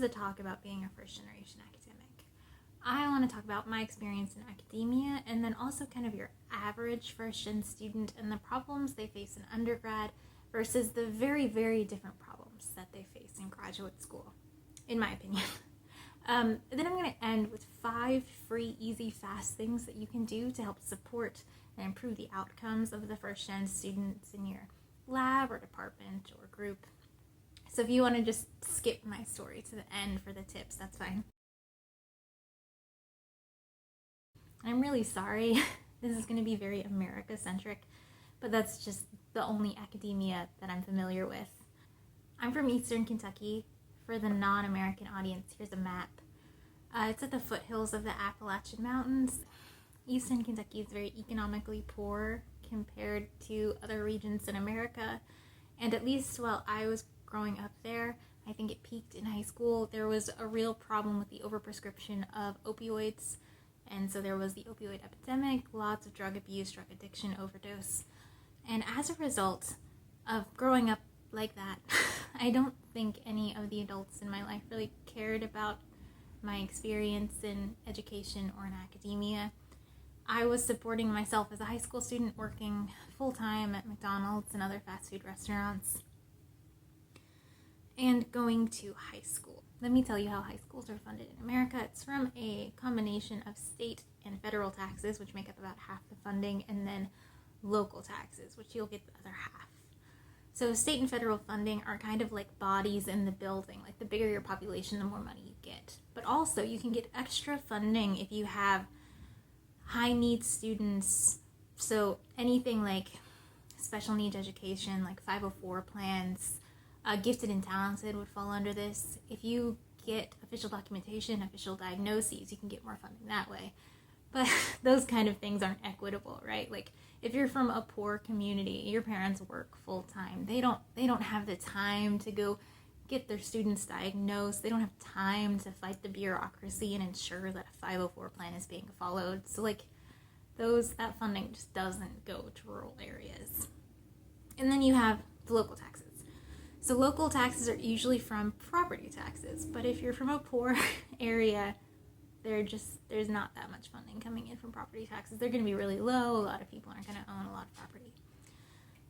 is a talk about being a first-generation academic. I want to talk about my experience in academia and then also kind of your average first-gen student and the problems they face in undergrad versus the very, very different problems that they face in graduate school, in my opinion. Then I'm going to end with 5 free, easy, fast things that you can do to help support and improve the outcomes of the first-gen students in your lab or department or group. So if you want to just skip my story to the end for the tips, that's fine. I'm really sorry. This is going to be very America-centric, but that's just the only academia that I'm familiar with. I'm from Eastern Kentucky. For the non-American audience, here's a map. It's at the foothills of the Appalachian Mountains. Eastern Kentucky is very economically poor compared to other regions in America. And at least while I was growing up there, I think it peaked in high school, there was a real problem with the overprescription of opioids. And so there was the opioid epidemic, lots of drug abuse, drug addiction, overdose. And as a result of growing up like that, I don't think any of the adults in my life really cared about my experience in education or in academia. I was supporting myself as a high school student, working full-time at McDonald's and other fast food restaurants, and going to high school. Let me tell you how high schools are funded in America. It's from a combination of state and federal taxes, which make up about half the funding, and then local taxes, which you'll get the other half. So state and federal funding are kind of like bodies in the building. Like the bigger your population, the more money you get. But also you can get extra funding if you have high needs students. So anything like special needs education, like 504 plans, gifted and talented would fall under this. If you get official documentation, official diagnoses, you can get more funding that way. But those kind of things aren't equitable, right? Like if you're from a poor community, your parents work full time. They don't have the time to go get their students diagnosed. They don't have time to fight the bureaucracy and ensure that a 504 plan is being followed. So like that funding just doesn't go to rural areas. And then you have the local taxes. So local taxes are usually from property taxes, but if you're from a poor area, there's not that much funding coming in from property taxes. They're going to be really low. A lot of people aren't going to own a lot of property.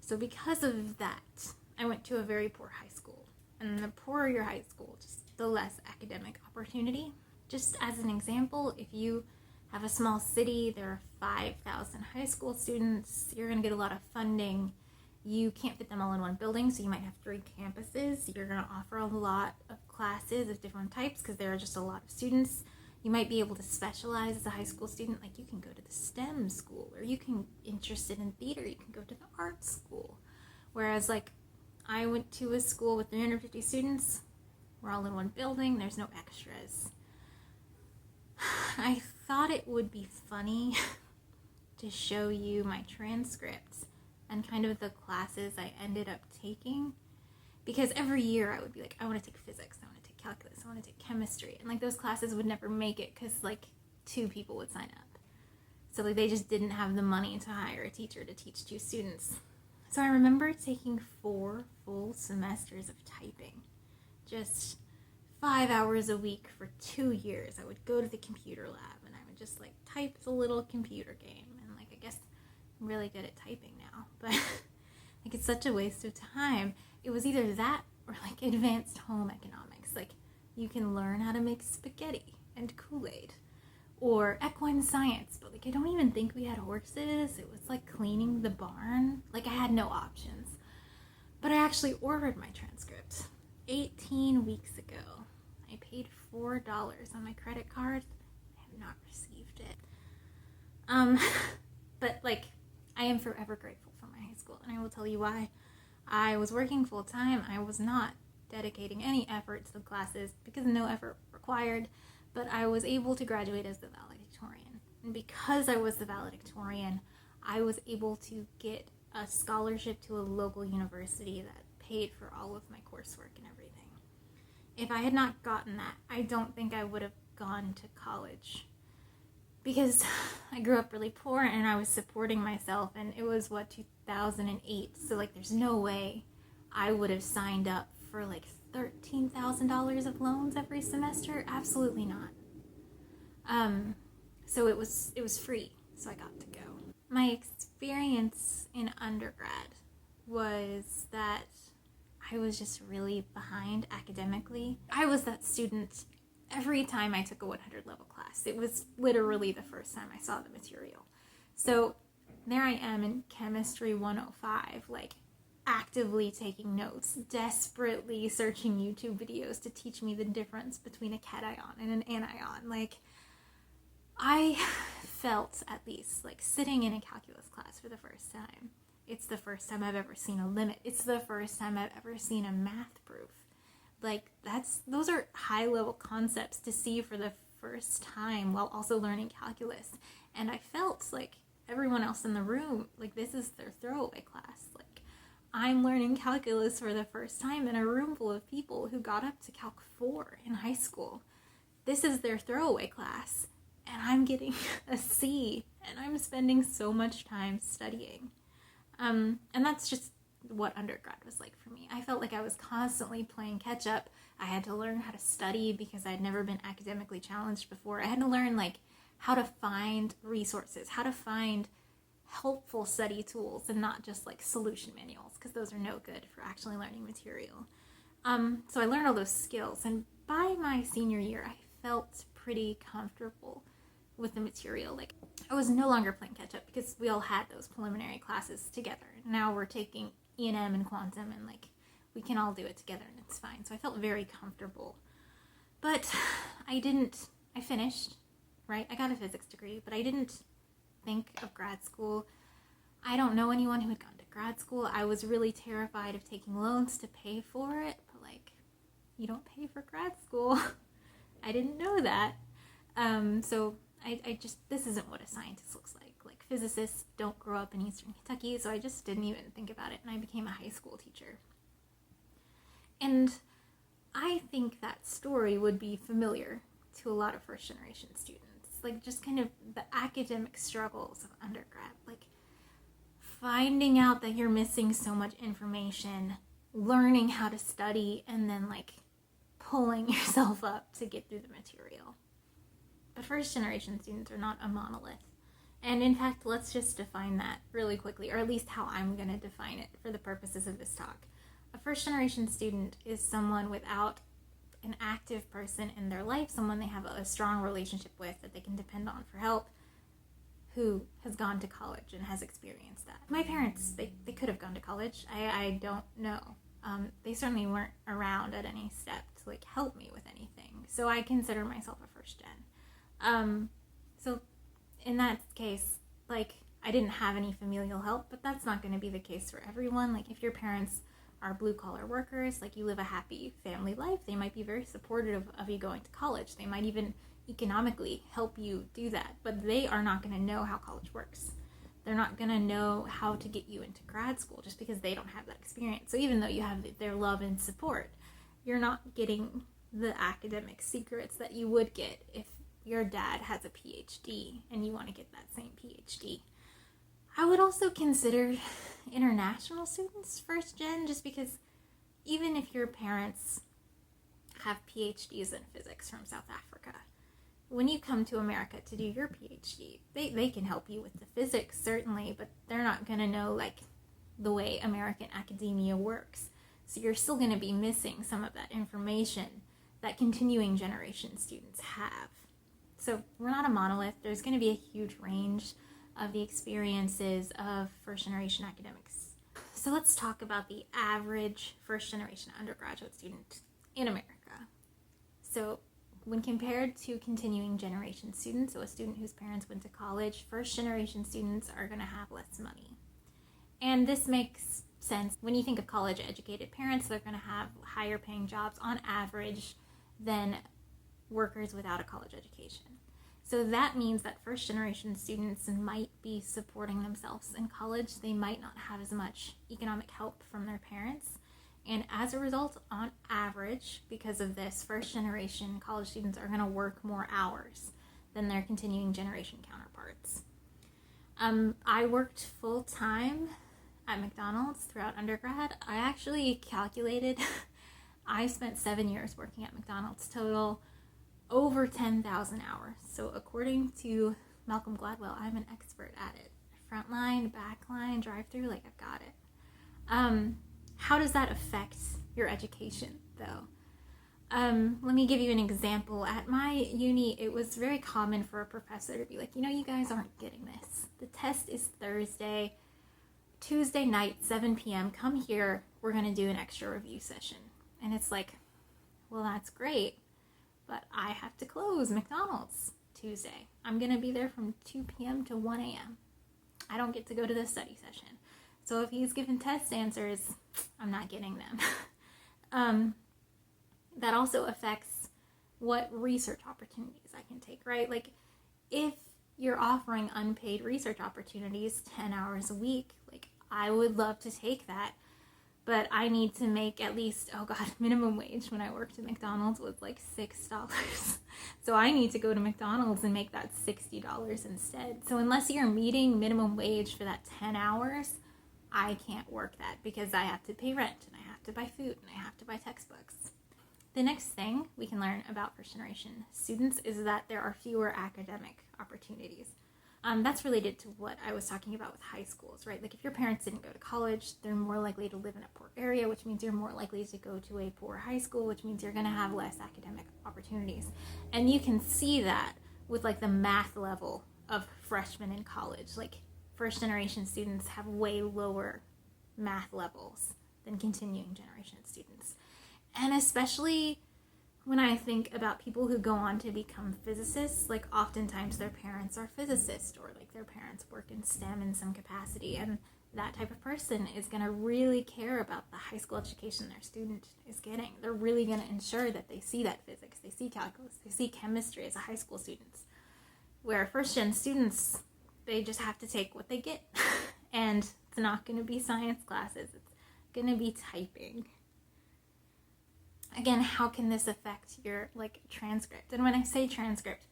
So because of that, I went to a very poor high school. And the poorer your high school, just the less academic opportunity. Just as an example, if you have a small city, there are 5,000 high school students, you're going to get a lot of funding. You can't fit them all in one building, so you might have 3 campuses. You're going to offer a lot of classes of different types because there are just a lot of students. You might be able to specialize as a high school student, like you can go to the STEM school, or you can interested in theater, you can go to the art school. Whereas like I went to a school with 350 students, we're all in one building, there's no extras. I thought it would be funny to show you my transcripts and kind of the classes I ended up taking, because every year I would be like, I want to take physics, I want to take calculus, I want to take chemistry, and like those classes would never make it because like 2 people would sign up. So like they just didn't have the money to hire a teacher to teach 2 students. So I remember taking 4 full semesters of typing, just 5 hours a week for 2 years. I would go to the computer lab and I would just like type the little computer game, and like I guess I'm really good at typing now, but like it's such a waste of time. It was either that or like advanced home economics. Like you can learn how to make spaghetti and Kool-Aid, or equine science, but like I don't even think we had horses. It was like cleaning the barn. Like I had no options. But I actually ordered my transcript 18 weeks ago. I paid $4 on my credit card. I have not received it. But like I am forever grateful for my high school, and I will tell you why. I was working full time. I was not dedicating any effort to the classes because no effort required, but I was able to graduate as the valedictorian. And because I was the valedictorian, I was able to get a scholarship to a local university that paid for all of my coursework and everything. If I had not gotten that, I don't think I would have gone to college, because I grew up really poor and I was supporting myself, and it was 2008, so like there's no way I would have signed up for like $13,000 of loans every semester? Absolutely not. So it was free, so I got to go. My experience in undergrad was that I was just really behind academically. I was that student every time I took a 100 level class. It was literally the first time I saw the material. So there I am in Chemistry 105, like actively taking notes, desperately searching YouTube videos to teach me the difference between a cation and an anion. Like, I felt, at least, like sitting in a calculus class for the first time. It's the first time I've ever seen a limit. It's the first time I've ever seen a math proof. Like, those are high-level concepts to see for the first time while also learning calculus. And I felt like everyone else in the room, like, this is their throwaway class. Like, I'm learning calculus for the first time in a room full of people who got up to Calc 4 in high school. This is their throwaway class, and I'm getting a C, and I'm spending so much time studying. And that's just what undergrad was like for me. I felt like I was constantly playing catch up. I had to learn how to study because I'd never been academically challenged before. I had to learn like how to find resources, how to find helpful study tools, and not just like solution manuals, because those are no good for actually learning material. So I learned all those skills, and by my senior year, I felt pretty comfortable with the material. Like, I was no longer playing catch up because we all had those preliminary classes together. Now we're taking E&M and quantum, and like we can all do it together and it's fine. So I felt very comfortable. But I finished, right? I got a physics degree, but I didn't think of grad school. I don't know anyone who had gone to grad school. I was really terrified of taking loans to pay for it, but like, you don't pay for grad school. I didn't know that. So I just, this isn't what a scientist looks like. Like, physicists don't grow up in Eastern Kentucky, so I just didn't even think about it, and I became a high school teacher. And I think that story would be familiar to a lot of first-generation students. Like, just kind of the academic struggles of undergrad. Like, finding out that you're missing so much information, learning how to study, and then, like, pulling yourself up to get through the material. But first-generation students are not a monolith. And in fact, let's just define that really quickly, or at least how I'm going to define it for the purposes of this talk. A first-generation student is someone without an active person in their life, someone they have a strong relationship with that they can depend on for help, who has gone to college and has experienced that. My parents, they could have gone to college. I don't know. They certainly weren't around at any step to like help me with anything. So I consider myself a first gen. So in that case, like, I didn't have any familial help, but that's not going to be the case for everyone. Like, if your parents are blue-collar workers, like, you live a happy family life, they might be very supportive of you going to college. They might even economically help you do that, but they are not going to know how college works. They're not going to know how to get you into grad school just because they don't have that experience. So even though you have their love and support, you're not getting the academic secrets that you would get if your dad has a PhD and you want to get that same PhD. I would also consider international students first gen, just because even if your parents have PhDs in physics from South Africa, when you come to America to do your PhD, they can help you with the physics, certainly, but they're not going to know, like, the way American academia works. So you're still going to be missing some of that information that continuing generation students have. So we're not a monolith. There's going to be a huge range of the experiences of first-generation academics. So let's talk about the average first-generation undergraduate student in America. So when compared to continuing generation students, so a student whose parents went to college, first-generation students are going to have less money. And this makes sense. When you think of college-educated parents, they're going to have higher-paying jobs on average than workers without a college education. So that means that first-generation students might be supporting themselves in college. They might not have as much economic help from their parents. And as a result, on average, because of this, first-generation college students are going to work more hours than their continuing generation counterparts. I worked full-time at McDonald's throughout undergrad. I actually calculated I spent 7 years working at McDonald's total, over 10,000 hours. So according to Malcolm Gladwell, I'm an expert at it. Frontline, backline, drive-through, like I've got it. How does that affect your education, though? Let me give you an example. At my uni, it was very common for a professor to be like, you guys aren't getting this. The test is Thursday, Tuesday night, 7 p.m. Come here. We're going to do an extra review session. And it's like, well, that's great, but I have to close McDonald's Tuesday. I'm going to be there from 2 p.m. to 1 a.m. I don't get to go to the study session. So if he's given test answers, I'm not getting them. That also affects what research opportunities I can take, right? Like, if you're offering unpaid research opportunities 10 hours a week, like, I would love to take that, but I need to make at least, minimum wage when I worked at McDonald's was like $6. So I need to go to McDonald's and make that $60 instead. So unless you're meeting minimum wage for that 10 hours, I can't work that because I have to pay rent and I have to buy food and I have to buy textbooks. The next thing we can learn about first-generation students is that there are fewer academic opportunities. That's related to what I was talking about with high schools, right? Like if your parents didn't go to college, they're more likely to live in a poor area, which means you're more likely to go to a poor high school, which means you're going to have less academic opportunities. And you can see that with like the math level of freshmen in college. Like first-generation students have way lower math levels than continuing generation students. And especially when I think about people who go on to become physicists, like oftentimes their parents are physicists or like their parents work in STEM in some capacity, and that type of person is going to really care about the high school education their student is getting. They're really going to ensure that they see that physics, they see calculus, they see chemistry as a high school students. Where first-gen students, they just have to take what they get. And it's not going to be science classes, it's going to be typing. Again, how can this affect your transcript? And when I say transcript,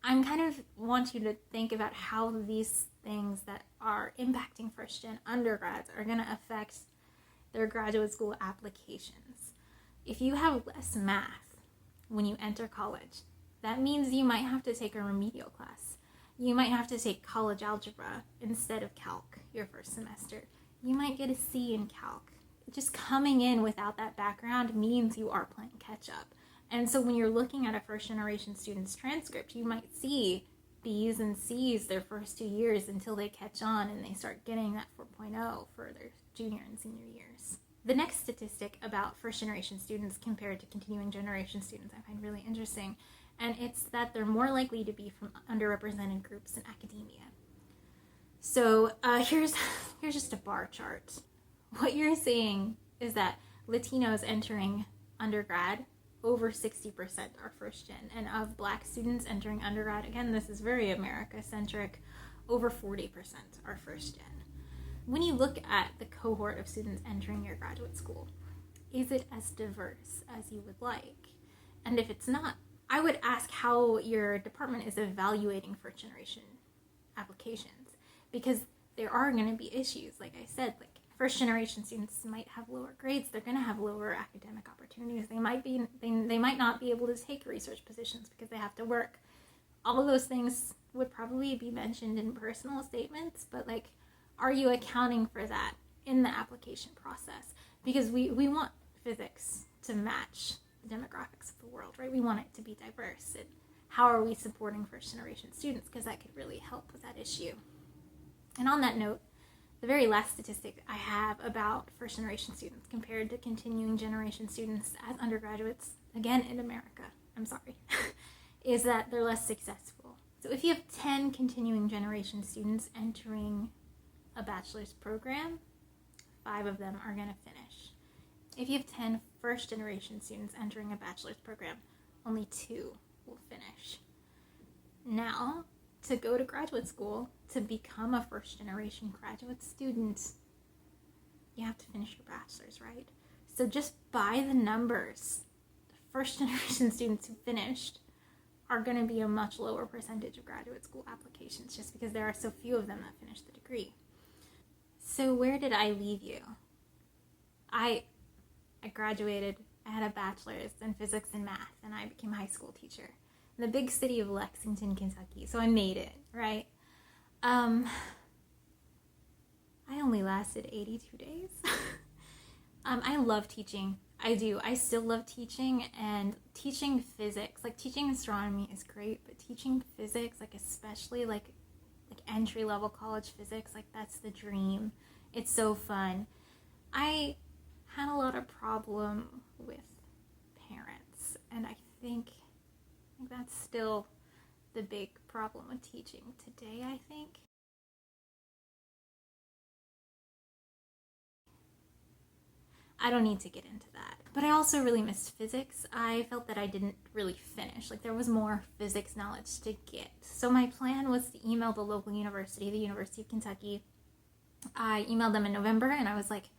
I'm kind of want you to think about how these things that are impacting first-gen undergrads are going to affect their graduate school applications. If you have less math when you enter college, that means you might have to take a remedial class. You might have to take college algebra instead of calc your first semester. You might get a C in calc. Just coming in without that background means you are playing catch up. And so when you're looking at a first-generation student's transcript, you might see B's and C's their first 2 years until they catch on and they start getting that 4.0 for their junior and senior years. The next statistic about first-generation students compared to continuing generation students I find really interesting, and it's that they're more likely to be from underrepresented groups in academia. So here's just a bar chart. What you're seeing is that Latinos entering undergrad, over 60% are first gen. And of Black students entering undergrad, again, this is very America-centric, over 40% are first gen. When you look at the cohort of students entering your graduate school, is it as diverse as you would like? And if it's not, I would ask how your department is evaluating first generation applications, because there are going to be issues. Like I said, like first generation students might have lower grades. They're going to have lower academic opportunities. They might not be able to take research positions because they have to work. All of those things would probably be mentioned in personal statements, but like, are you accounting for that in the application process? Because we want physics to match the demographics of the world, right? We want it to be diverse. And how are we supporting first generation students? Because that could really help with that issue. And on that note, the very last statistic I have about first generation students compared to continuing generation students as undergraduates, again in America, is that they're less successful. So if you have 10 continuing generation students entering a bachelor's program, 5 of them are going to finish. If you have 10 first generation students entering a bachelor's program, only 2 will finish. Now, to go to graduate school, to become a first generation graduate student, you have to finish your bachelor's, right? So just by the numbers, the first generation students who finished are going to be a much lower percentage of graduate school applications just because there are so few of them that finish the degree. So where did I leave you? I graduated I had a bachelor's in physics and math, and I became a high school teacher in the big city of Lexington, Kentucky. So I made it, right? I only lasted 82 days. I love teaching. I do. I still love teaching, and teaching physics, like teaching astronomy is great, but teaching physics, like especially like entry-level college physics, like that's the dream. It's so fun. I had a lot of problem with parents, and I think that's still the big problem with teaching today, I think. I don't need to get into that. But I also really missed physics. I felt that I didn't really finish. Like, there was more physics knowledge to get. So my plan was to email the local university, the University of Kentucky. I emailed them in November, and I was like,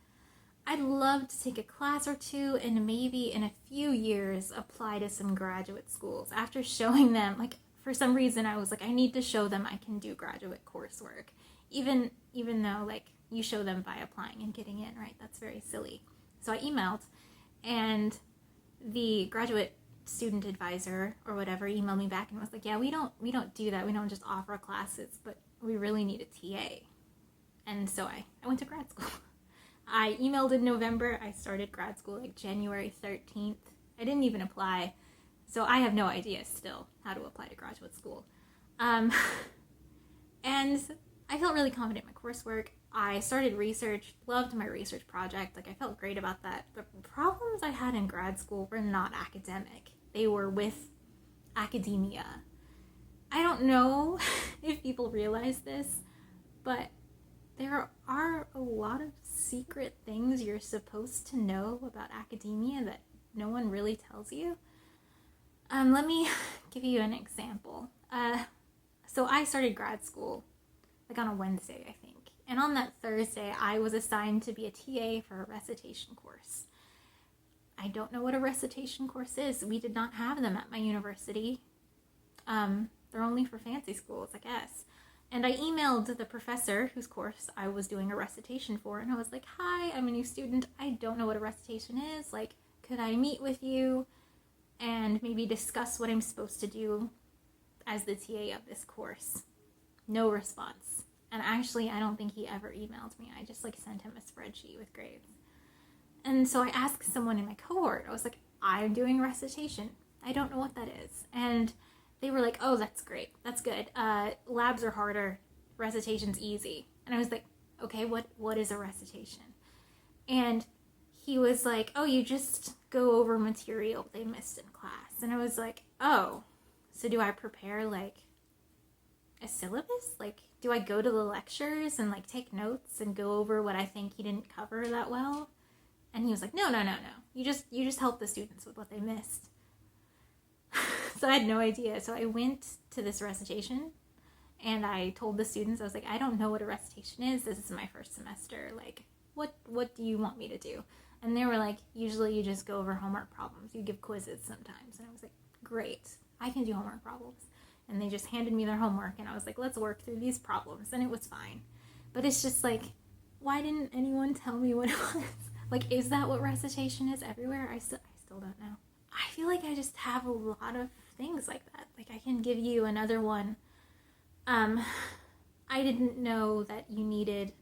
I'd love to take a class or two and maybe in a few years apply to some graduate schools. After showing them, like, for some reason I was like, I need to show them I can do graduate coursework. Even though, like, you show them by applying and getting in, right? That's very silly. So I emailed, and the graduate student advisor or whatever emailed me back and was like, yeah, we don't do that. We don't just offer classes, but we really need a TA. And so I went to grad school. I emailed in November. I started grad school like January 13th. I didn't even apply, so I have no idea still how to apply to graduate school. And I felt really confident in my coursework. I started research, loved my research project. Like, I felt great about that. The problems I had in grad school were not academic. They were with academia. I don't know if people realize this, but there are a lot of secret things you're supposed to know about academia that no one really tells you. Let me give you an example. So I started grad school like on a Wednesday, I think. And on that Thursday, I was assigned to be a TA for a recitation course. I don't know what a recitation course is. We did not have them at my university. They're only for fancy schools, I guess. And I emailed the professor whose course I was doing a recitation for, and I was like, hi, I'm a new student. I don't know what a recitation is. Like, could I meet with you and maybe discuss what I'm supposed to do as the TA of this course? No response. And actually, I don't think he ever emailed me. I just, like, sent him a spreadsheet with grades. And so I asked someone in my cohort, I was like, I'm doing a recitation. I don't know what that is. And they were like, oh, that's great. That's good. Labs are harder. Recitation's easy. And I was like, okay, what is a recitation? And he was like, oh, you just go over material they missed in class. And I was like, oh, so do I prepare, like, a syllabus? Like, do I go to the lectures and, like, take notes and go over what I think he didn't cover that well? And he was like, no. You just help the students with what they missed. So I had no idea. So I went to this recitation, and I told the students, I was like, I don't know what a recitation is. This is my first semester. Like, what do you want me to do? And they were like, usually you just go over homework problems. You give quizzes sometimes. And I was like, great. I can do homework problems. And they just handed me their homework, and I was like, let's work through these problems. And it was fine. But it's just like, why didn't anyone tell me what it was? Like, is that what recitation is everywhere? I still don't know. I feel like I just have a lot of things like that. Like, I can give you another one. I didn't know that you needed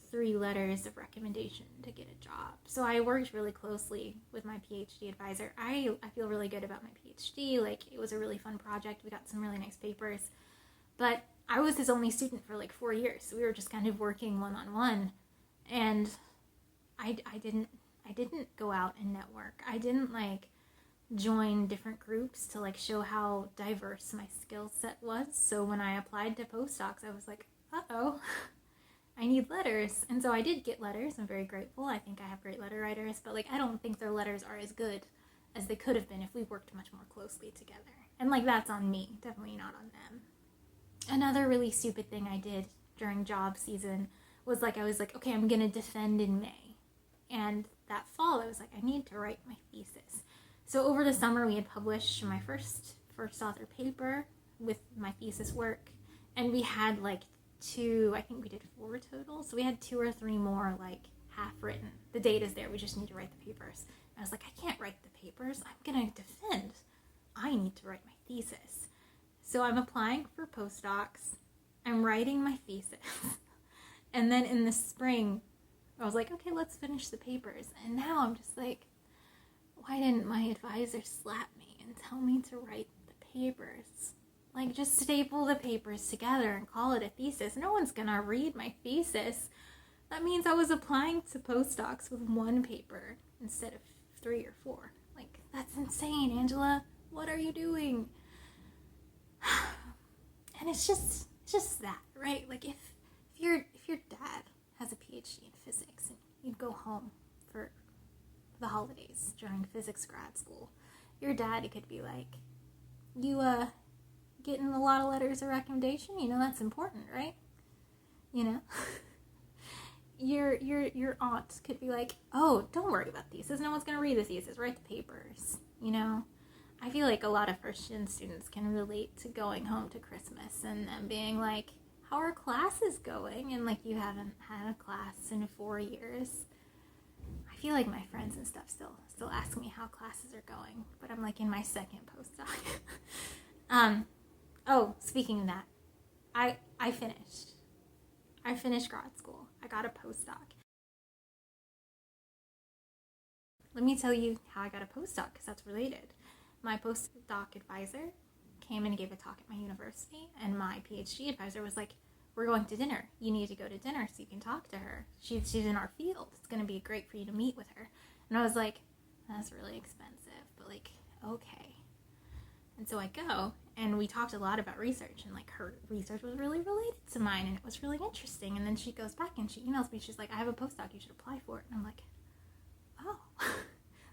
3 letters of recommendation to get a job. So I worked really closely with my PhD advisor. I feel really good about my PhD. Like, it was a really fun project. We got some really nice papers. But I was his only student for like 4 years. So we were just kind of working one-on-one. And I didn't go out and network. I didn't, like, join different groups to, like, show how diverse my skill set was. So when I applied to postdocs, I was like, uh-oh, I need letters. And so I did get letters. I'm very grateful. I think I have great letter writers, but, like, I don't think their letters are as good as they could have been if we worked much more closely together. And, like, that's on me, definitely not on them. Another really stupid thing I did during job season was, like, I was like, okay, I'm gonna defend in May. And that fall, I was like, I need to write my thesis. So over the summer, we had published my first author paper with my thesis work, and we had, like, 2, I think we did 4 total, so we had 2 or 3 more, like, half written. The data's there, we just need to write the papers. I was like, I can't write the papers. I'm going to defend. I need to write my thesis. So I'm applying for postdocs. I'm writing my thesis. And then in the spring, I was like, okay, let's finish the papers. And now I'm just like, why didn't my advisor slap me and tell me to write the papers? Like, just staple the papers together and call it a thesis. No one's gonna read my thesis. That means I was applying to postdocs with one paper instead of 3 or 4. Like, that's insane, Angela. What are you doing? And it's just that, right? Like, if your dad has a PhD in physics and you'd go home for the holidays during physics grad school, your dad could be like, you getting a lot of letters of recommendation, that's important, right? Your aunt could be like, oh, don't worry about thesis, no one's gonna read the thesis, write the papers. I feel like a lot of first-gen students can relate to going home to Christmas and them being like, how are classes going? And like, you haven't had a class in 4 years. I feel like my friends and stuff still ask me how classes are going, but I'm like in my second postdoc. Oh, speaking of that, I finished grad school. I got a postdoc. Let me tell you how I got a postdoc, because that's related. My postdoc advisor came and gave a talk at my university, and my PhD advisor was like, we're going to dinner. You need to go to dinner so you can talk to her. She's in our field. It's going to be great for you to meet with her. And I was like, that's really expensive, but like, okay. And so I go, and we talked a lot about research, and like her research was really related to mine, and it was really interesting. And then she goes back and she emails me. She's like, I have a postdoc. You should apply for it. And I'm like, oh,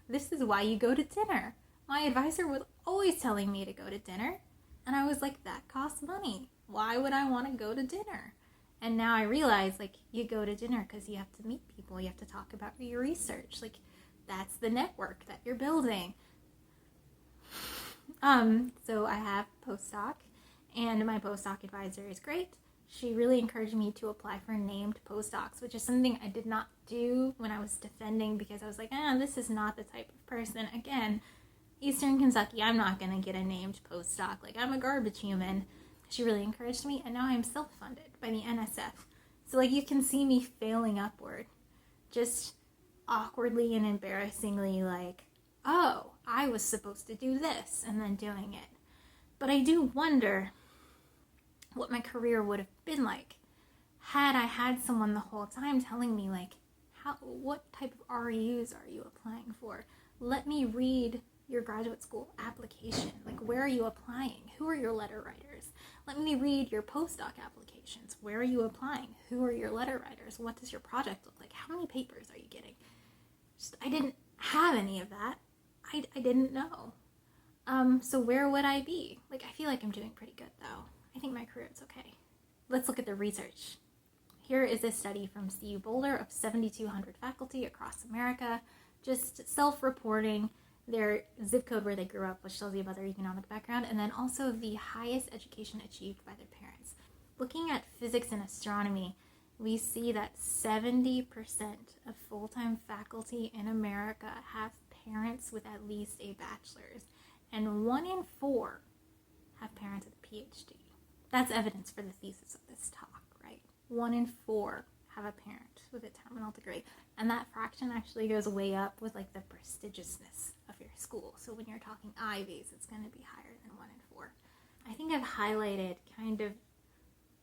this is why you go to dinner. My advisor was always telling me to go to dinner, and I was like, that costs money. Why would I want to go to dinner? And now I realize, like, you go to dinner because you have to meet people. You have to talk about your research. Like, that's the network that you're building. So I have postdoc, and my postdoc advisor is great. She really encouraged me to apply for named postdocs, which is something I did not do when I was defending, because I was like, this is not the type of person. Again, Eastern Kentucky, I'm not going to get a named postdoc. Like, I'm a garbage human. She really encouraged me, and now I'm self-funded by the NSF. So, like, you can see me failing upward. Just awkwardly and embarrassingly, like, oh, I was supposed to do this, and then doing it. But I do wonder what my career would have been like had I had someone the whole time telling me, like, what type of RUs are you applying for? Let me read your graduate school application. Like, where are you applying? Who are your letter writers? Let me read your postdoc applications. Where are you applying? Who are your letter writers? What does your project look like? How many papers are you getting? I didn't have any of that. I didn't know. So where would I be? Like, I feel like I'm doing pretty good, though. I think my career is okay. Let's look at the research. Here is a study from CU Boulder of 7,200 faculty across America, just self-reporting their zip code where they grew up, which tells you about their economic background, and then also the highest education achieved by their parents. Looking at physics and astronomy, we see that 70% of full-time faculty in America have parents with at least a bachelor's, and 1 in 4 have parents with a PhD. That's evidence for the thesis of this talk, right? 1 in 4 have a parent with a terminal degree, and that fraction actually goes way up with like the prestigiousness of your school. So when you're talking Ivies, it's going to be higher than 1 in 4. I think I've highlighted kind of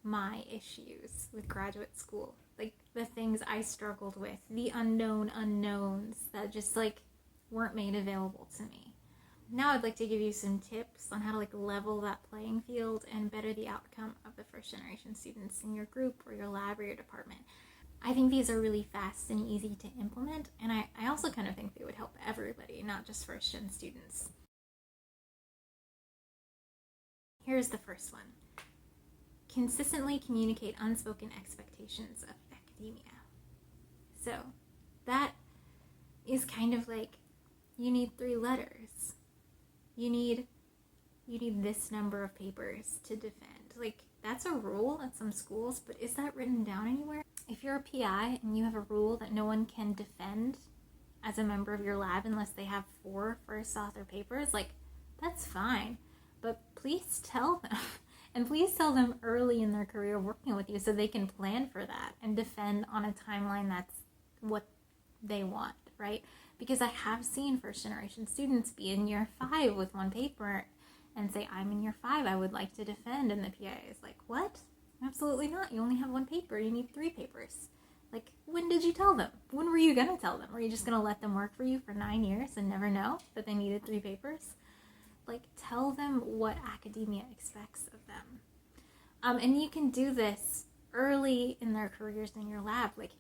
my issues with graduate school, like the things I struggled with, the unknown unknowns that just like weren't made available to me. Now I'd like to give you some tips on how to like level that playing field and better the outcome of the first generation students in your group or your lab or your department. I think these are really fast and easy to implement, and I also kind of think they would help everybody, not just first gen students. Here's the first one. Consistently communicate unspoken expectations of academia. So that is kind of like, you need 3 letters. You need this number of papers to defend. Like, that's a rule at some schools, but is that written down anywhere? If you're a PI and you have a rule that no one can defend as a member of your lab unless they have 4 first author papers, like, that's fine. But please tell them. And please tell them early in their career working with you so they can plan for that and defend on a timeline that's what they want, right? Because I have seen first generation students be in year 5 with 1 paper and say, I'm in year 5, I would like to defend. And the PI is like, what? Absolutely not. You only have 1 paper. You need 3 papers. Like, when did you tell them? When were you going to tell them? Were you just going to let them work for you for 9 years and never know that they needed 3 papers? Like, tell them what academia expects of them. And you can do this early in their careers in your lab. Like,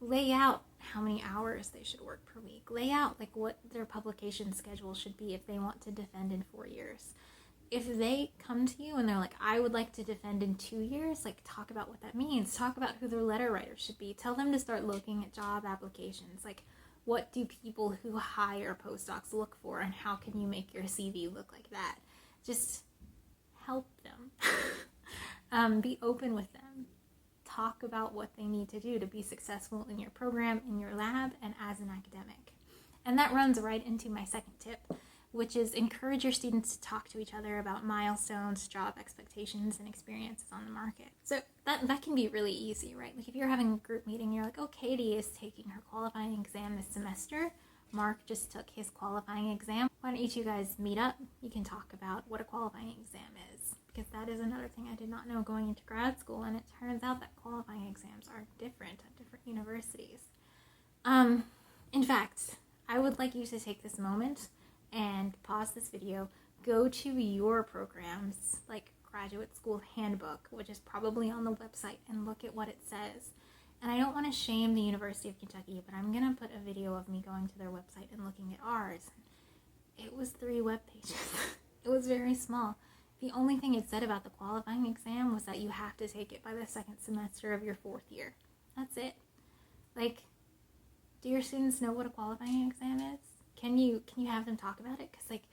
lay out how many hours they should work per week. Lay out, like, what their publication schedule should be if they want to defend in 4 years. If they come to you and they're like, I would like to defend in 2 years, like, talk about what that means. Talk about who their letter writers should be. Tell them to start looking at job applications. Like, what do people who hire postdocs look for, and how can you make your CV look like that? Just help them. Be open with them. Talk about what they need to do to be successful in your program, in your lab, and as an academic. And that runs right into my second tip, which is encourage your students to talk to each other about milestones, job expectations, and experiences on the market. So that can be really easy, right? Like, if you're having a group meeting, you're like, oh, Katie is taking her qualifying exam this semester. Mark just took his qualifying exam. Why don't you guys meet up? You can talk about what a qualifying exam is, because that is another thing I did not know going into grad school, and it turns out that qualifying exams are different at different universities. In fact, I would like you to take this moment and pause this video, go to your program's, like, graduate school handbook, which is probably on the website, and look at what it says. And I don't want to shame the University of Kentucky, but I'm going to put a video of me going to their website and looking at ours. It was 3 web pages. It was very small. The only thing it said about the qualifying exam was that you have to take it by the 2nd semester of your 4th year. That's it. Like, do your students know what a qualifying exam is? Can you have them talk about it? Because, like,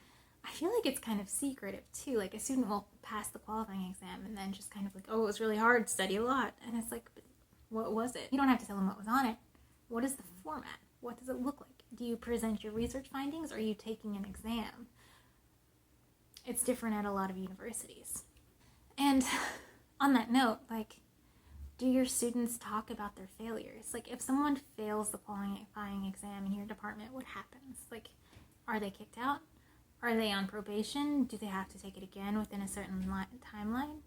I feel like it's kind of secretive, too. Like, a student will pass the qualifying exam and then just kind of like, oh, it was really hard, study a lot. And it's like, what was it? You don't have to tell them what was on it. What is the format? What does it look like? Do you present your research findings, or are you taking an exam? It's different at a lot of universities. And on that note, like, do your students talk about their failures? Like, if someone fails the qualifying exam in your department, what happens? Like, are they kicked out? Are they on probation? Do they have to take it again within a certain timeline?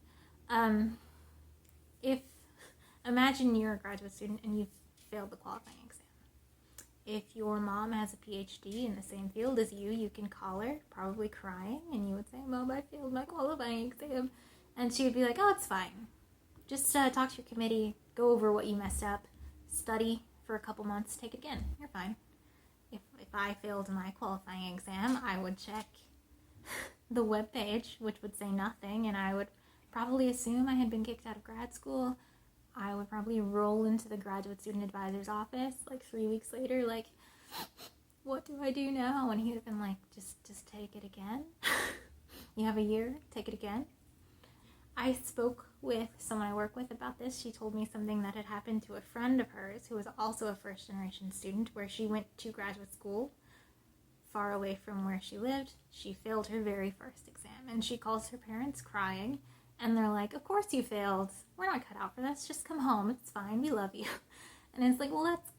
Imagine you're a graduate student and you've failed the qualifying exam. If your mom has a PhD in the same field as you, you can call her, probably crying, and you would say, Mom, I failed my qualifying exam. And she would be like, oh, it's fine. Just talk to your committee, go over what you messed up, study for a couple months, take it again. You're fine. If I failed my qualifying exam, I would check the webpage, which would say nothing, and I would probably assume I had been kicked out of grad school. I would probably roll into the graduate student advisor's office like 3 weeks later, like, what do I do now? And he would have been like, just take it again. You have a year, take it again. I spoke with someone I work with about this. She told me something that had happened to a friend of hers who was also a first-generation student, where she went to graduate school far away from where she lived. She failed her very first exam, and she calls her parents crying, and they're like, of course you failed. We're not cut out for this. Just come home. It's fine. We love you. And it's like, well, that's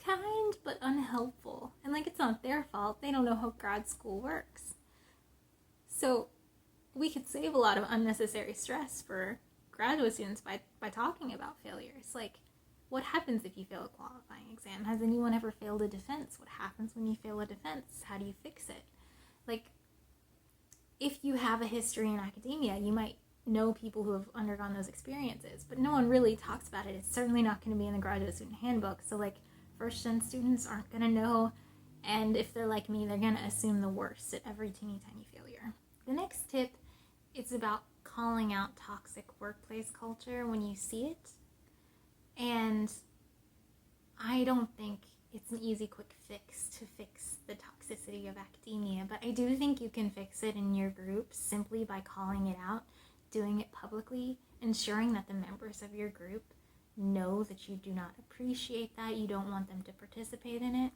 kind but unhelpful. And, like, it's not their fault. They don't know how grad school works. So we could save a lot of unnecessary stress for graduate students by talking about failures. Like, what happens if you fail a qualifying exam? Has anyone ever failed a defense? What happens when you fail a defense? How do you fix it? Like, if you have a history in academia, you might know people who have undergone those experiences, but no one really talks about it. It's certainly not going to be in the graduate student handbook. So, like, first-gen students aren't going to know, and if they're like me, they're going to assume the worst at every teeny tiny failure. The next tip is about calling out toxic workplace culture when you see it. And I don't think it's an easy, quick fix to fix the toxicity of academia, but I do think you can fix it in your group simply by calling it out, doing it publicly, ensuring that the members of your group know that you do not appreciate that, you don't want them to participate in it.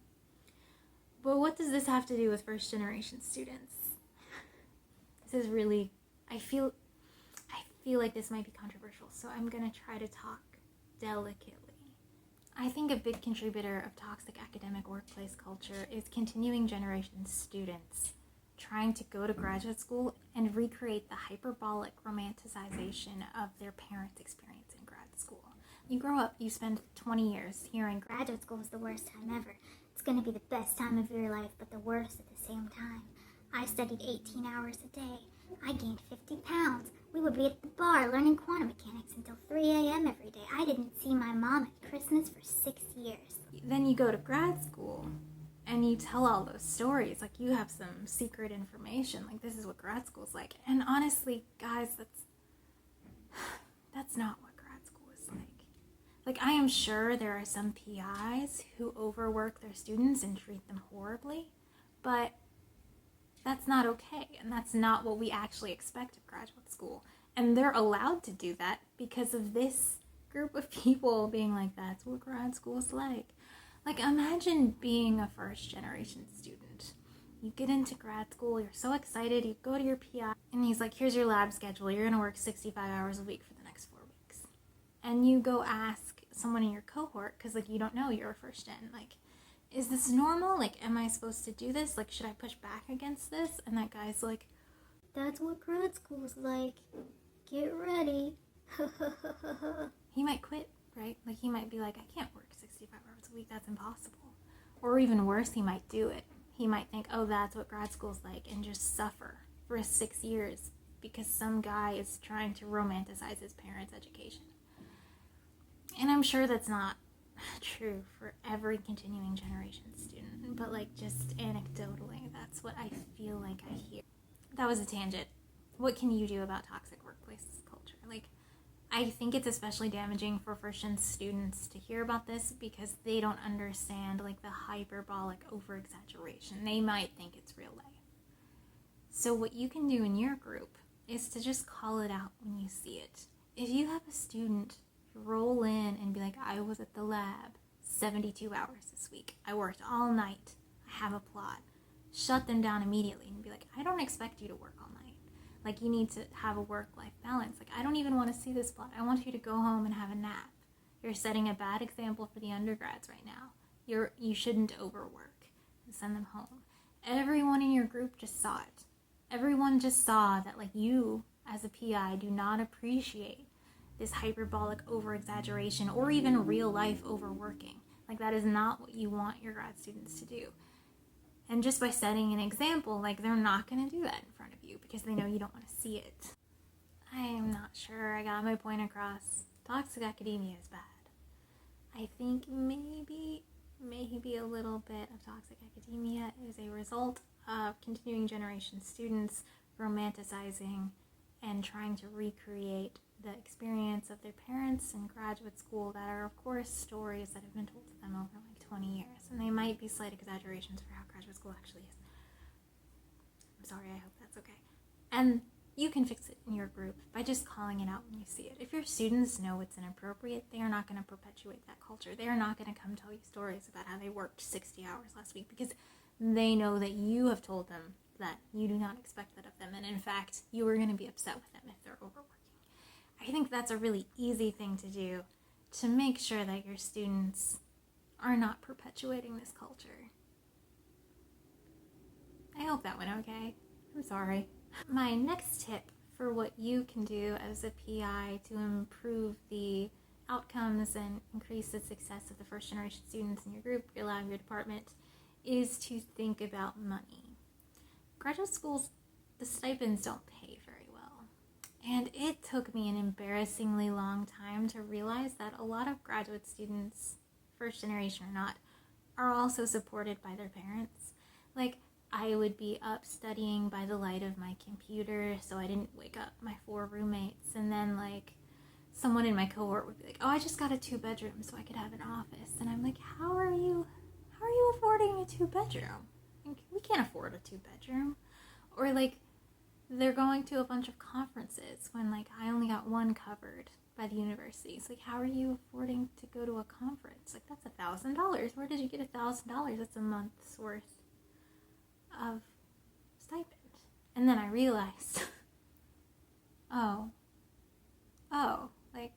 But what does this have to do with first generation students? This is really, I feel like this might be controversial, so I'm going to try to talk delicately. I think a big contributor of toxic academic workplace culture is continuing generation students trying to go to graduate school and recreate the hyperbolic romanticization of their parents' experience in grad school. You grow up, you spend 20 years hearing graduate school is the worst time ever. It's going to be the best time of your life, but the worst at the same time. I studied 18 hours a day. I gained 50 pounds. We would be at the bar learning quantum mechanics until 3 a.m. every day. I didn't see my mom at Christmas for 6 years. Then you go to grad school and you tell all those stories like you have some secret information, like this is what grad school's like. And honestly, guys, that's not what grad school is like. Like, I am sure there are some PIs who overwork their students and treat them horribly, but that's not okay, and that's not what we actually expect of graduate school. And they're allowed to do that because of this group of people being like, that's what grad school is like. Like, imagine being a first-generation student. You get into grad school, you're so excited, you go to your PI, and he's like, here's your lab schedule, you're going to work 65 hours a week for the next 4 weeks. And you go ask someone in your cohort, because, like, you don't know, you're a first-gen, like, is this normal? Like, am I supposed to do this? Like, should I push back against this? And that guy's like, that's what grad school's like. Get ready. He might quit, right? Like, he might be like, I can't work 65 hours a week. That's impossible. Or even worse, he might do it. He might think, oh, that's what grad school's like, and just suffer for 6 years because some guy is trying to romanticize his parents' education. And I'm sure that's not true for every continuing generation student, but like just anecdotally, that's what I feel like I hear. That was a tangent. What can you do about toxic workplace culture? Like, I think it's especially damaging for first-gen students to hear about this because they don't understand like the hyperbolic over-exaggeration. They might think it's real life. So what you can do in your group is to just call it out when you see it. If you have a student roll in and be like, I was at the lab 72 hours this week. I worked all night. I have a plot. Shut them down immediately and be like, I don't expect you to work all night. Like, you need to have a work-life balance. Like, I don't even want to see this plot. I want you to go home and have a nap. You're setting a bad example for the undergrads right now. You shouldn't overwork and send them home. Everyone in your group just saw it. Everyone just saw that, like, you as a PI do not appreciate this hyperbolic over-exaggeration or even real-life overworking. Like, that is not what you want your grad students to do. And just by setting an example, like, they're not going to do that in front of you because they know you don't want to see it. I am not sure I got my point across. Toxic academia is bad. I think maybe a little bit of toxic academia is a result of continuing generation students romanticizing and trying to recreate the experience of their parents in graduate school that are, of course, stories that have been told to them over like 20 years. And they might be slight exaggerations for how graduate school actually is. I'm sorry, I hope that's okay. And you can fix it in your group by just calling it out when you see it. If your students know it's inappropriate, they are not going to perpetuate that culture. They are not going to come tell you stories about how they worked 60 hours last week because they know that you have told them that you do not expect that of them. And in fact, you are going to be upset with them if they're overworking. I think that's a really easy thing to do to make sure that your students are not perpetuating this culture. I hope that went okay. I'm sorry. My next tip for what you can do as a PI to improve the outcomes and increase the success of the first generation students in your group, your lab, your department, is to think about money. Graduate schools, the stipends don't pay very well. And it took me an embarrassingly long time to realize that a lot of graduate students, first generation or not, are also supported by their parents. Like, I would be up studying by the light of my computer so I didn't wake up my 4 roommates. And then, like, someone in my cohort would be like, oh, I just got a 2-bedroom so I could have an office. And I'm like, how are you affording a 2-bedroom? Like, we can't afford a 2-bedroom. Or, like, they're going to a bunch of conferences when, like, I only got one covered by the university. It's like, how are you affording to go to a conference? Like, that's $1,000. Where did you get $1,000? That's a month's worth of stipend. And then I realized, like,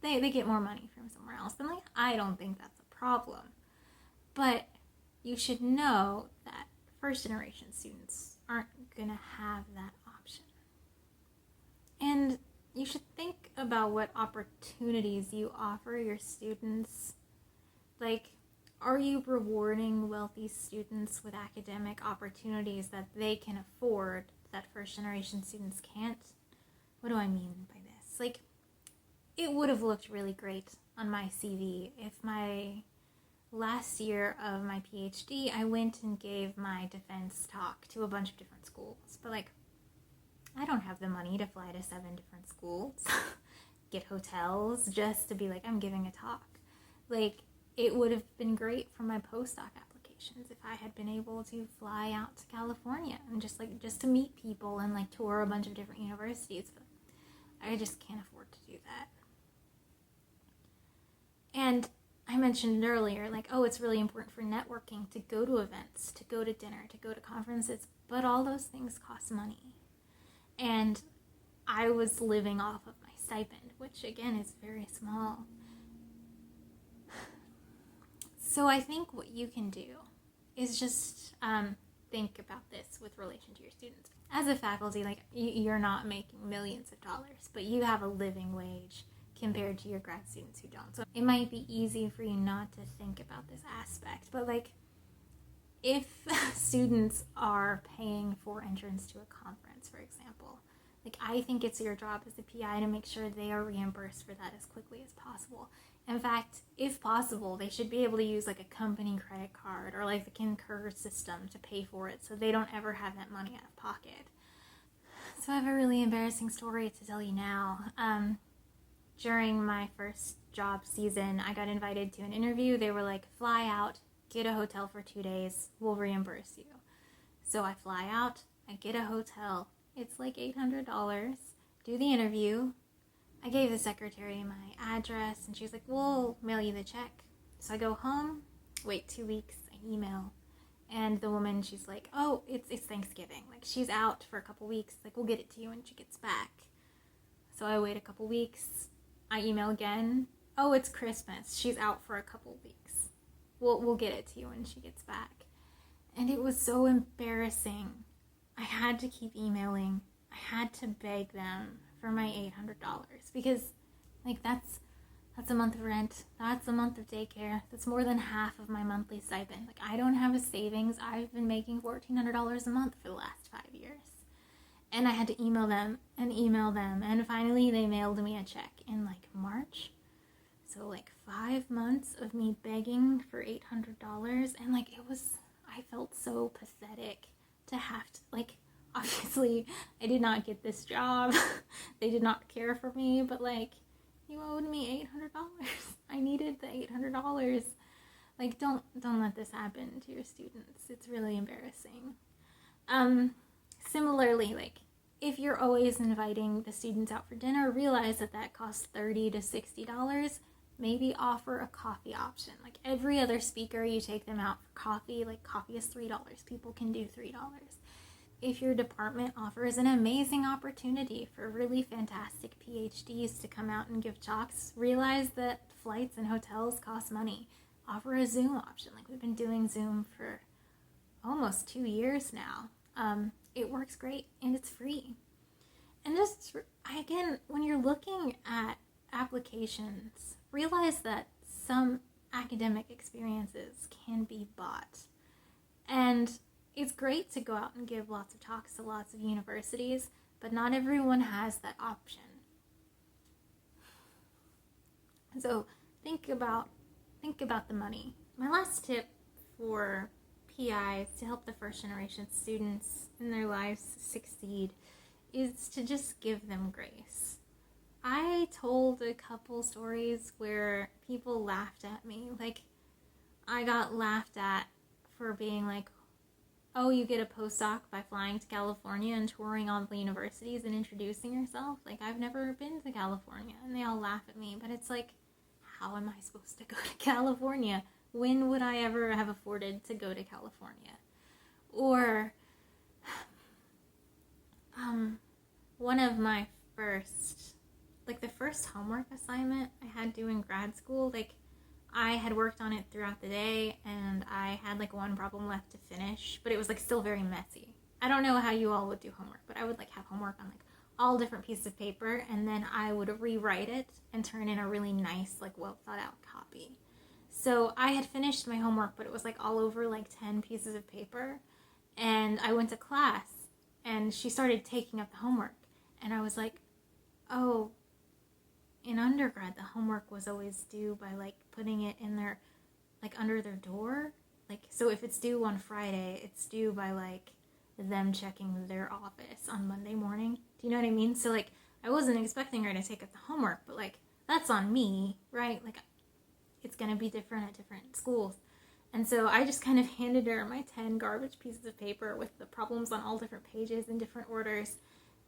they get more money from somewhere else. And, like, I don't think that's a problem. But you should know that first-generation students aren't going to have that option. And you should think about what opportunities you offer your students. Like, are you rewarding wealthy students with academic opportunities that they can afford that first-generation students can't? What do I mean by this? Like, it would have looked really great on my CV if my last year of my PhD, I went and gave my defense talk to a bunch of different schools. But, like, I don't have the money to fly to 7 different schools, get hotels, just to be like, I'm giving a talk. Like, it would have been great for my postdoc applications if I had been able to fly out to California and just to meet people and, like, tour a bunch of different universities. But I just can't afford to do that. And I mentioned earlier, like, it's really important for networking to go to events, to go to dinner, to go to conferences, but all those things cost money. And I was living off of my stipend, which, again, is very small. So I think what you can do is just think about this with relation to your students. As a faculty, like, you're not making millions of dollars, but you have a living wage compared to your grad students who don't. So it might be easy for you not to think about this aspect, but, like, if students are paying for entrance to a conference, for example, like, I think it's your job as a PI to make sure they are reimbursed for that as quickly as possible. In fact, if possible, they should be able to use, like, a company credit card or, like, the Concur system to pay for it so they don't ever have that money out of pocket. So I have a really embarrassing story to tell you now. During my first job season, I got invited to an interview. They were like, fly out, get a hotel for 2 days, we'll reimburse you. So I fly out, I get a hotel, it's like $800, do the interview. I gave the secretary my address, and she's like, we'll mail you the check. So I go home, wait 2 weeks, I email, and the woman, she's like, it's Thanksgiving. Like, she's out for a couple weeks, like, we'll get it to you when she gets back. So I wait a couple weeks, I email again, it's Christmas, she's out for a couple weeks. We'll get it to you when she gets back. And it was so embarrassing. I had to keep emailing. I had to beg them for my $800 because, like, that's a month of rent. That's a month of daycare. That's more than half of my monthly stipend. Like, I don't have a savings. I've been making $1,400 a month for the last 5 years. And I had to email them, and finally they mailed me a check in, like, March. So, like, 5 months of me begging for $800, and, like, I felt so pathetic to have to, like, obviously, I did not get this job. They did not care for me, but, like, you owed me $800. I needed the $800. Like, don't let this happen to your students. It's really embarrassing. Similarly, like, if you're always inviting the students out for dinner, realize that costs $30 to $60. Maybe offer a coffee option. Like, every other speaker, you take them out for coffee. Like, coffee is $3. People can do $3. If your department offers an amazing opportunity for really fantastic PhDs to come out and give talks, realize that flights and hotels cost money. Offer a Zoom option. Like, we've been doing Zoom for almost 2 years now. It works great, and it's free. And just, again, when you're looking at applications, realize that some academic experiences can be bought. And it's great to go out and give lots of talks to lots of universities, but not everyone has that option. So think about the money. My last tip for PIs to help the first generation students in their lives succeed is to just give them grace. I told a couple stories where people laughed at me. Like, I got laughed at for being like, you get a postdoc by flying to California and touring all the universities and introducing yourself? Like, I've never been to California. And they all laugh at me. But it's like, how am I supposed to go to California? When would I ever have afforded to go to California? Or one of my the first homework assignment I had due in grad school, I had worked on it throughout the day and I had one problem left to finish, but it was still very messy. I don't know how you all would do homework, but I would have homework on all different pieces of paper, and then I would rewrite it and turn in a really nice, well thought out copy. So I had finished my homework, but it was all over 10 pieces of paper, and I went to class and she started taking up the homework, and I was like, oh, in undergrad the homework was always due by putting it in their under their door, so if it's due on Friday, it's due by them checking their office on Monday morning. Do you know what I mean? So I wasn't expecting her to take up the homework, but that's on me, right? It's gonna be different at different schools. And so I just kind of handed her my 10 garbage pieces of paper with the problems on all different pages in different orders.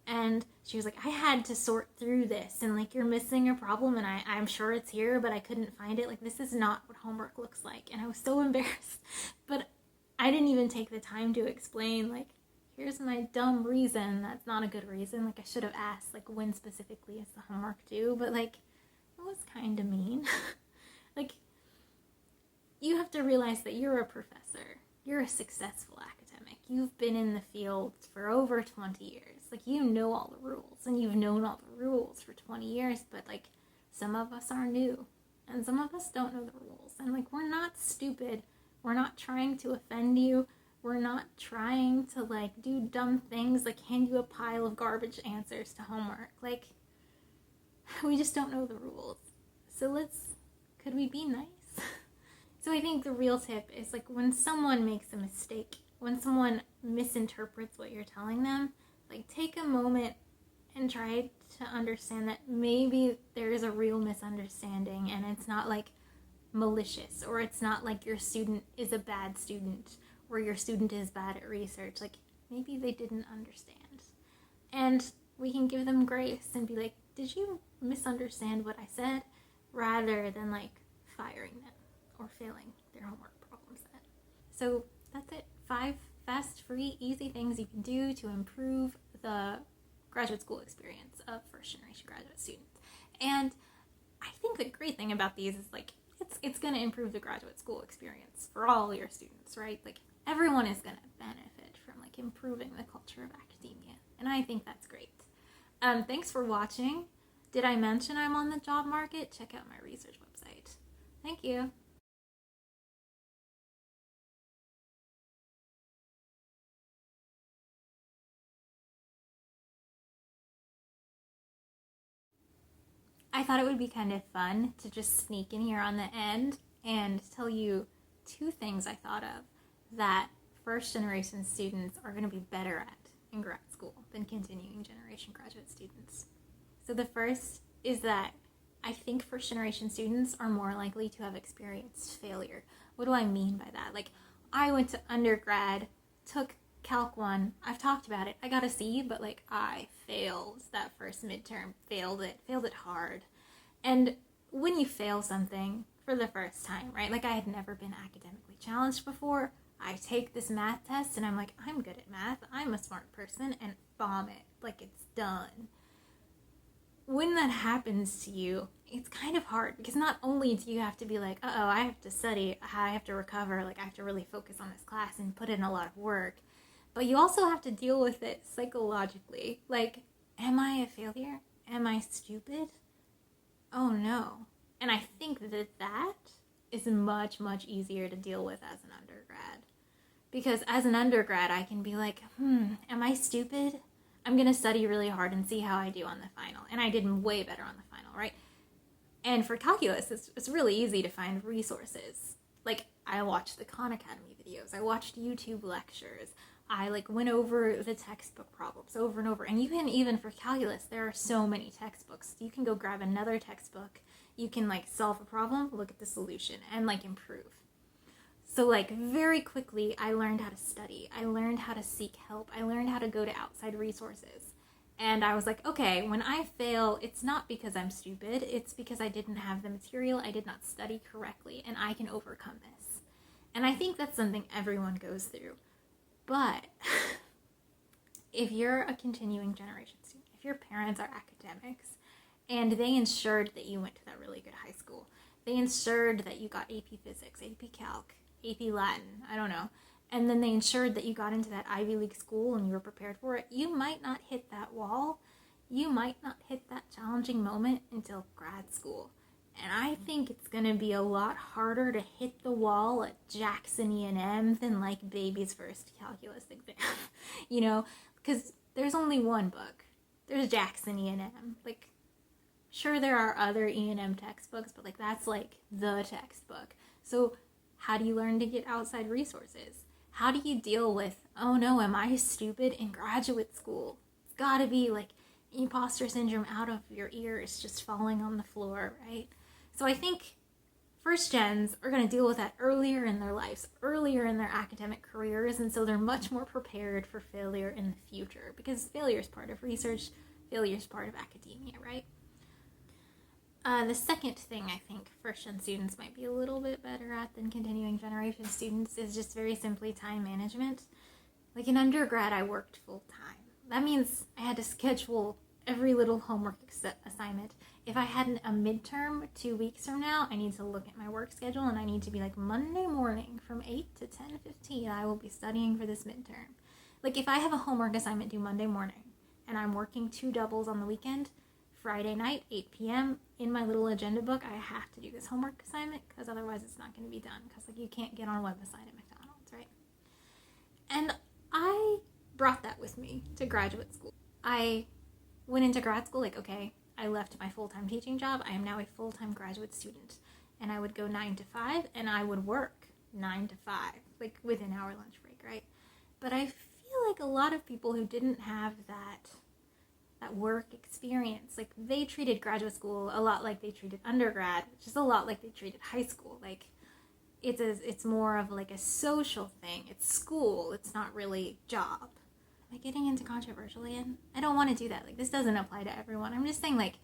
And she was like, I had to sort through this, and you're missing a problem, and I'm sure it's here, but I couldn't find it. This is not what homework looks like. And I was so embarrassed. But I didn't even take the time to explain, here's my dumb reason. That's not a good reason. I should have asked, when specifically is the homework due? But, it was kind of mean. You have to realize that you're a professor. You're a successful academic. You've been in the field for over 20 years. You know all the rules, and you've known all the rules for 20 years, but, some of us are new, and some of us don't know the rules. And, we're not stupid. We're not trying to offend you. We're not trying to, do dumb things, hand you a pile of garbage answers to homework. We just don't know the rules. So could we be nice? So I think the real tip is, when someone makes a mistake, when someone misinterprets what you're telling them, take a moment and try to understand that maybe there is a real misunderstanding, and it's not, malicious, or it's not your student is a bad student, or your student is bad at research. Maybe they didn't understand. And we can give them grace and be did you misunderstand what I said? Rather than, firing them or failing their homework problem set. So that's it. 5 fast, free, easy things you can do to improve the graduate school experience of first-generation graduate students. And I think the great thing about these is it's going to improve the graduate school experience for all your students, right? Everyone is going to benefit from improving the culture of academia, and I think that's great. Thanks for watching. Did I mention I'm on the job market? Check out my research website. Thank you. I thought it would be kind of fun to just sneak in here on the end and tell you 2 things I thought of that first generation students are going to be better at in grad school than continuing generation graduate students. So the first is that I think first generation students are more likely to have experienced failure. What do I mean by that? I went to undergrad, took Calc 1, I've talked about it, I got a C, but I failed that first midterm, failed it hard. And when you fail something for the first time, right, I had never been academically challenged before, I take this math test and I'm I'm good at math, I'm a smart person, and bomb it, it's done. When that happens to you, it's kind of hard, because not only do you have to be uh-oh, I have to study, I have to recover, I have to really focus on this class and put in a lot of work, but you also have to deal with it psychologically. Am I a failure? Am I stupid? Oh no. And I think that is much, much easier to deal with as an undergrad. Because as an undergrad, I can be am I stupid? I'm going to study really hard and see how I do on the final. And I did way better on the final, right? And for calculus, it's really easy to find resources. I watched the Khan Academy videos. I watched YouTube lectures. I went over the textbook problems over and over. And you can, even for calculus, there are so many textbooks. You can go grab another textbook. You can solve a problem, look at the solution, and improve. So very quickly, I learned how to study. I learned how to seek help. I learned how to go to outside resources. And I was okay, when I fail, it's not because I'm stupid. It's because I didn't have the material. I did not study correctly, and I can overcome this. And I think that's something everyone goes through. But if you're a continuing generation student, if your parents are academics and they ensured that you went to that really good high school, they ensured that you got AP Physics, AP Calc, AP Latin, I don't know, and then they ensured that you got into that Ivy League school and you were prepared for it, you might not hit that wall. You might not hit that challenging moment until grad school. And I think it's going to be a lot harder to hit the wall at Jackson E&M than like baby's first calculus exam, you know, because there's only one book. There's Jackson E&M. Like, sure, there are other E&M textbooks, but like that's like the textbook. So how do you learn to get outside resources? How do you deal with, oh no, am I stupid in graduate school? It's gotta be like imposter syndrome out of your ears just falling on the floor, right? So I think first gens are going to deal with that earlier in their lives, earlier in their academic careers, and so they're much more prepared for failure in the future, because failure is part of research, failure is part of academia, right? The second thing I think first-gen students might be a little bit better at than continuing generation students is just very simply time management. Like in undergrad, I worked full-time. That means I had to schedule every little homework assignment. If I had a midterm 2 weeks from now, I need to look at my work schedule and I need to be like, Monday morning from 8 to 10:15, I will be studying for this midterm. Like if I have a homework assignment due Monday morning and I'm working 2 doubles on the weekend, Friday night, 8 p.m., in my little agenda book, I have to do this homework assignment because otherwise it's not going to be done, because like you can't get on WebAssign at McDonald's, right? And I brought that with me to graduate school. I went into grad school like, okay, I left my full-time teaching job. I am now a full-time graduate student. And I would go 9 to 5 and I would work 9 to 5, like with an hour lunch break, right? But I feel like a lot of people who didn't have that work experience, like they treated graduate school a lot like they treated undergrad, which is a lot like they treated high school. Like it's more of like a social thing. It's school. It's not really job. Am I getting into controversial again? I don't want to do that. Like this doesn't apply to everyone. I'm just saying, like,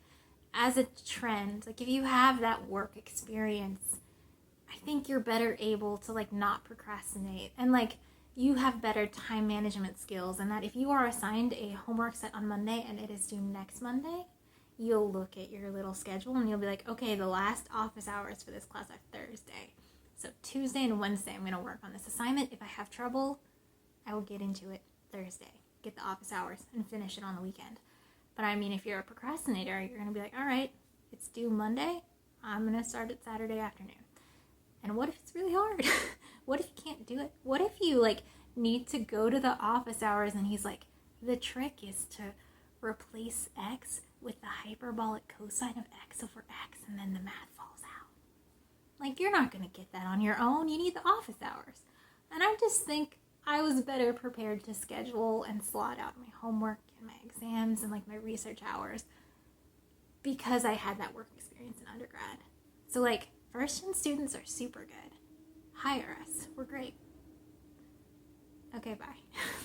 as a trend, like if you have that work experience, I think you're better able to like not procrastinate, and like you have better time management skills, and that if you are assigned a homework set on Monday and it is due next Monday, you'll look at your little schedule and you'll be like, okay, the last office hours for this class are Thursday. So Tuesday and Wednesday, I'm going to work on this assignment. If I have trouble, I will get into it Thursday, get the office hours, and finish it on the weekend. But I mean, if you're a procrastinator, you're going to be like, all right, it's due Monday, I'm going to start it Saturday afternoon. And what if it's really hard? What if you can't do it? What if you like need to go to the office hours and he's like, the trick is to replace x with the hyperbolic cosine of x over x, and then the math falls out. Like, you're not going to get that on your own. You need the office hours. And I just think I was better prepared to schedule and slot out my homework and my exams and like my research hours because I had that work experience in undergrad. So like, first-gen students are super good. Hire us. We're great. Okay, bye.